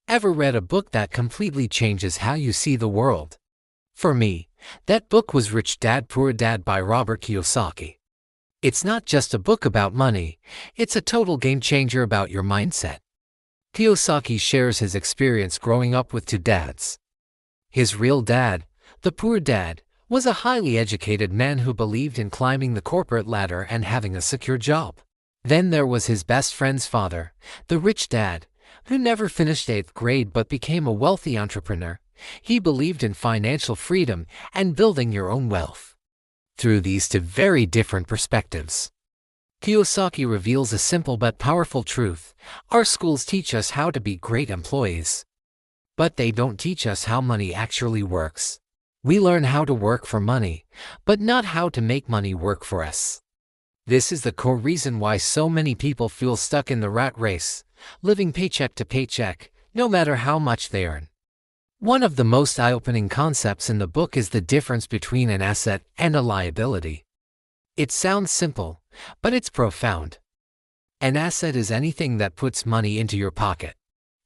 Ever read a book that completely changes how you see the world? For me, that book was Rich Dad Poor Dad by Robert Kiyosaki. It's not just a book about money, it's a total game changer about your mindset. Kiyosaki shares his experience growing up with two dads. His real dad, the poor dad, was a highly educated man who believed in climbing the corporate ladder and having a secure job. Then there was his best friend's father, the rich dad, who never finished 8th grade but became a wealthy entrepreneur. He believed in financial freedom and building your own wealth. Through these two very different perspectives, Kiyosaki reveals a simple but powerful truth. Our schools teach us how to be great employees, but they don't teach us how money actually works. We learn how to work for money, but not how to make money work for us. This is the core reason why so many people feel stuck in the rat race, living paycheck to paycheck, no matter how much they earn. One of the most eye-opening concepts in the book is the difference between an asset and a liability. It sounds simple, but it's profound. An asset is anything that puts money into your pocket.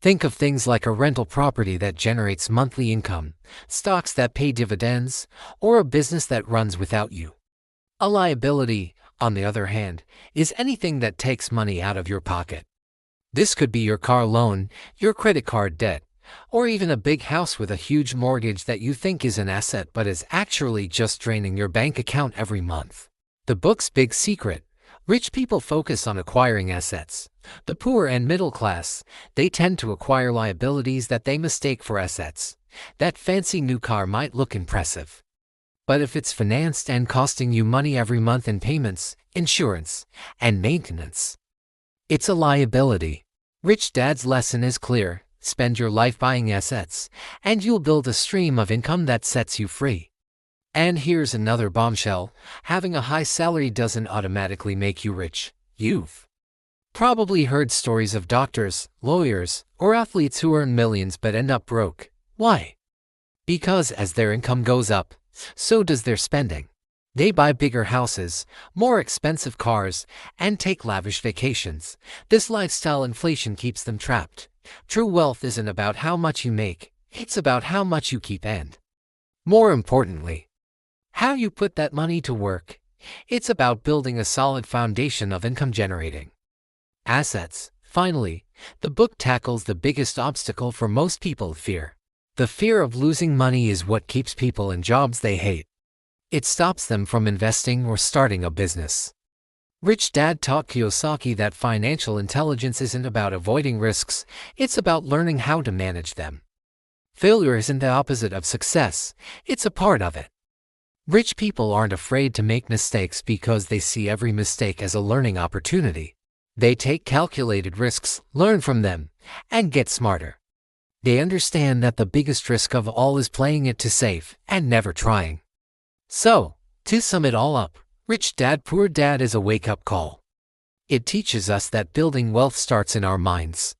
Think of things like a rental property that generates monthly income, stocks that pay dividends, or a business that runs without you. A liability, on the other hand, is anything that takes money out of your pocket. This could be your car loan, your credit card debt, or even a big house with a huge mortgage that you think is an asset but is actually just draining your bank account every month. The book's big secret: rich people focus on acquiring assets. The poor and middle class, they tend to acquire liabilities that they mistake for assets. That fancy new car might look impressive, but if it's financed and costing you money every month in payments, insurance, and maintenance, it's a liability. Rich Dad's lesson is clear: spend your life buying assets, and you'll build a stream of income that sets you free. And here's another bombshell: having a high salary doesn't automatically make you rich. You've probably heard stories of doctors, lawyers, or athletes who earn millions but end up broke. Why? Because as their income goes up, so does their spending. They buy bigger houses, more expensive cars, and take lavish vacations. This lifestyle inflation keeps them trapped. True wealth isn't about how much you make, it's about how much you keep and, more importantly, how you put that money to work. It's about building a solid foundation of income generating assets. Finally, the book tackles the biggest obstacle for most people: fear. The fear of losing money is what keeps people in jobs they hate. It stops them from investing or starting a business. Rich Dad taught Kiyosaki that financial intelligence isn't about avoiding risks, it's about learning how to manage them. Failure isn't the opposite of success, it's a part of it. Rich people aren't afraid to make mistakes because they see every mistake as a learning opportunity. They take calculated risks, learn from them, and get smarter. They understand that the biggest risk of all is playing it too safe and never trying. So, to sum it all up, Rich Dad Poor Dad is a wake-up call. It teaches us that building wealth starts in our minds.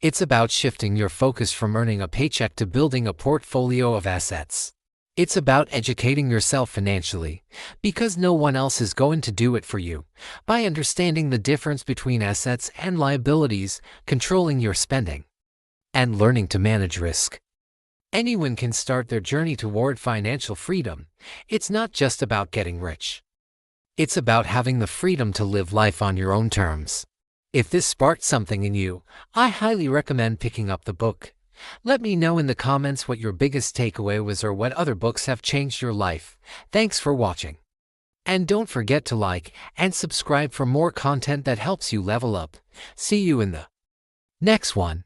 It's about shifting your focus from earning a paycheck to building a portfolio of assets. It's about educating yourself financially, because no one else is going to do it for you, by understanding the difference between assets and liabilities, controlling your spending, and learning to manage risk. Anyone can start their journey toward financial freedom. It's not just about getting rich. It's about having the freedom to live life on your own terms. If this sparked something in you, I highly recommend picking up the book. Let me know in the comments what your biggest takeaway was or what other books have changed your life. Thanks for watching. And don't forget to like and subscribe for more content that helps you level up. See you in the next one.